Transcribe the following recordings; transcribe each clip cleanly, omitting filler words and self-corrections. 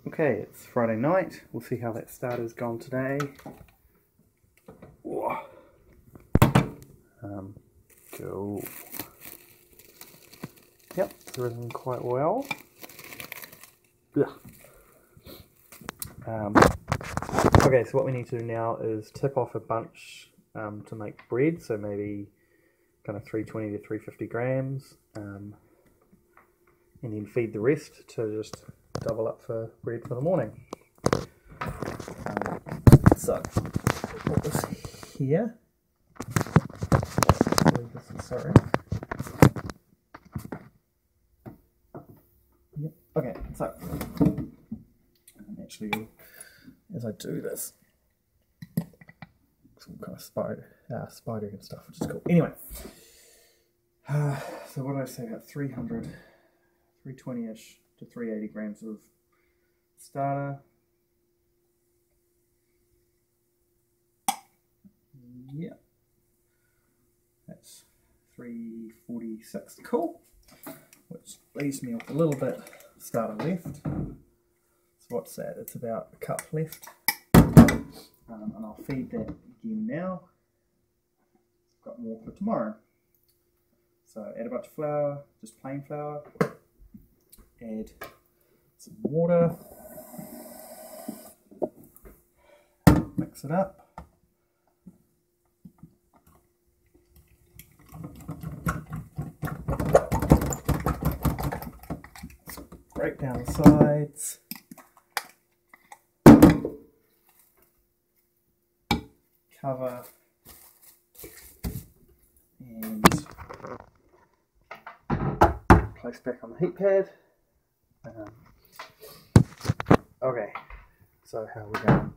Okay, it's Friday night. We'll see how that starter's gone today. Whoa. Cool. Yep, it's risen quite well. Okay, so what we need to do now is tip off a bunch to make bread, so maybe kind of 320 to 350 grams, and then feed the rest to just double up for bread for the morning. So, put this here. Sorry. Yep. Okay, so actually, as I do this, some kind of spider and stuff, which is cool. Anyway, so what did I say about 320-ish to 380 grams of starter. Yeah, that's 346. Cool. Which leaves me with a little bit of starter left. So what's that? It's about a cup left. And I'll feed that again now. I've got more for tomorrow. So add a bunch of flour, just plain flour. Add some water. Mix it up. Break down the sides. Cover. And place back on the heat pad. Okay, so how are we going?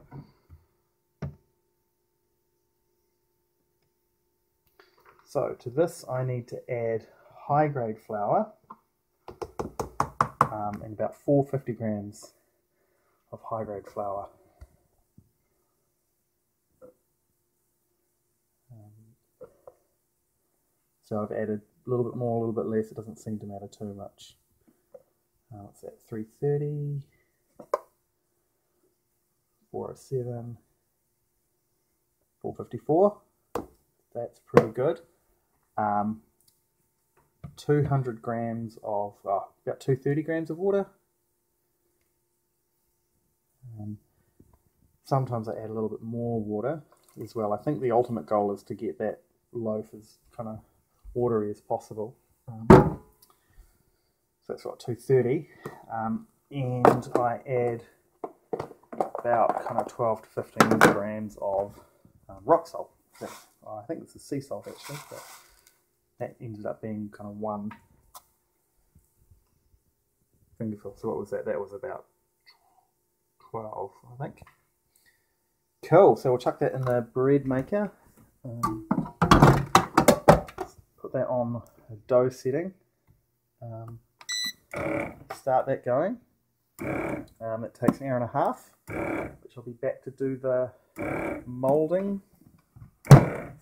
So to this I need to add high grade flour and about 450 grams of high grade flour. So I've added a little bit more, a little bit less, it doesn't seem to matter too much. What's that, 330, 407, 454, that's pretty good. 200 grams of, about 230 grams of water. Sometimes I add a little bit more water as well. I think the ultimate goal is to get that loaf as kind of watery as possible. So that's what, 230. And I add about kind of 12 to 15 grams of rock salt. I think this is sea salt actually, but that ended up being kind of one fingerful. So what was that? That was about 12, I think. Cool, so we'll chuck that in the bread maker. Put that on a dough setting. Start that going. It takes an hour and a half, which I'll be back to do the moulding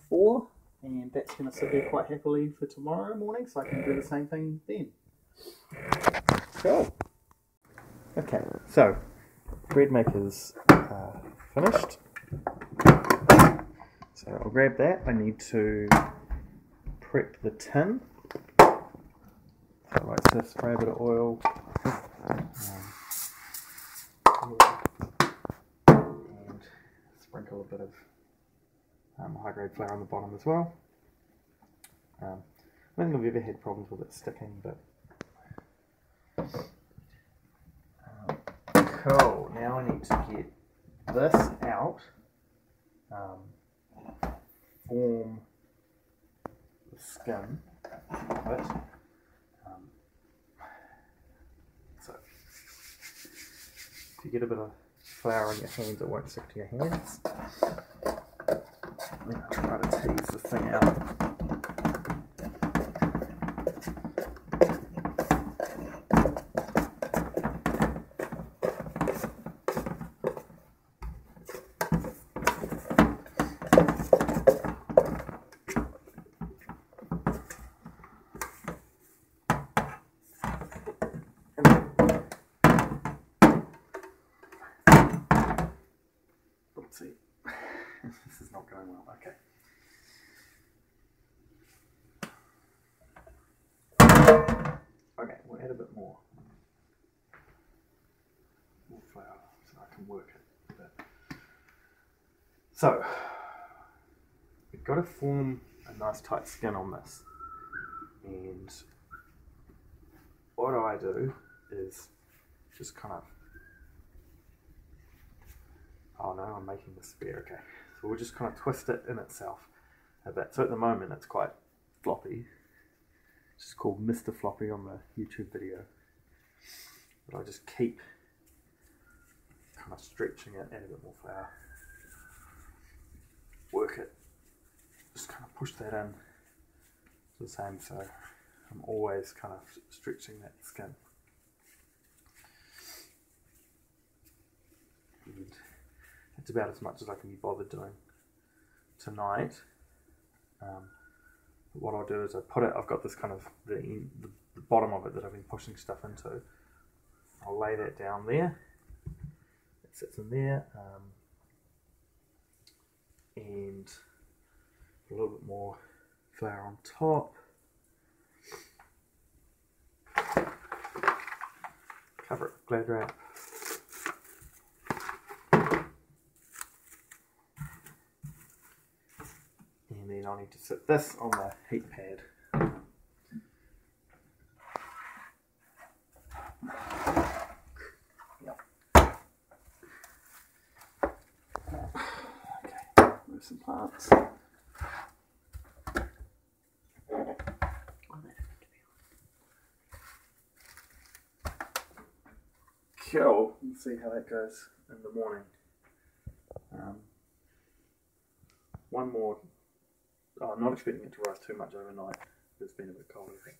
for, and that's going to sit there quite happily for tomorrow morning, so I can do the same thing then. Cool. Okay, so bread maker's finished. So I'll grab that. I need to prep the tin. So I like to spray a bit of oil. And sprinkle a bit of high grade flour on the bottom as well. I don't think I've ever had problems with it sticking, but cool. Now I need to get this out, form the skin of it. So if you get a bit of flour in your hands, it won't stick to your hands. Then I'll try to tease the thing out. see. This is not going well. Okay. Okay, we'll add a bit more flour so I can work it a bit. So, we've got to form a nice tight skin on this. And what I do is just kind of, oh no, I'm making this sphere, okay. So we'll just kind of twist it in itself a bit. So at the moment it's quite floppy. It's just called Mr. Floppy on the YouTube video. But I just keep kind of stretching it, add a bit more flour, work it, just kind of push that in to the same, so I'm always kind of stretching that skin. And it's about as much as I can be bothered doing tonight. But what I'll do is I put it, I've got this kind of, the bottom of it that I've been pushing stuff into. I'll lay that down there. It sits in there. And a little bit more flour on top. Cover it with Glad wrap. And then I'll need to sit this on the heat pad. Yep. Okay, move some parts. Cool. Let's see how that goes in the morning. One more. Oh, I'm not expecting it to rise too much overnight. It's been a bit cold, I think.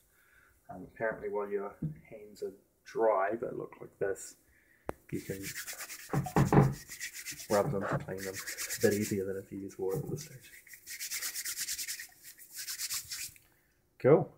Apparently, while your hands are dry but look like this, you can rub them, clean them. A bit easier than if you use water at this stage. Cool.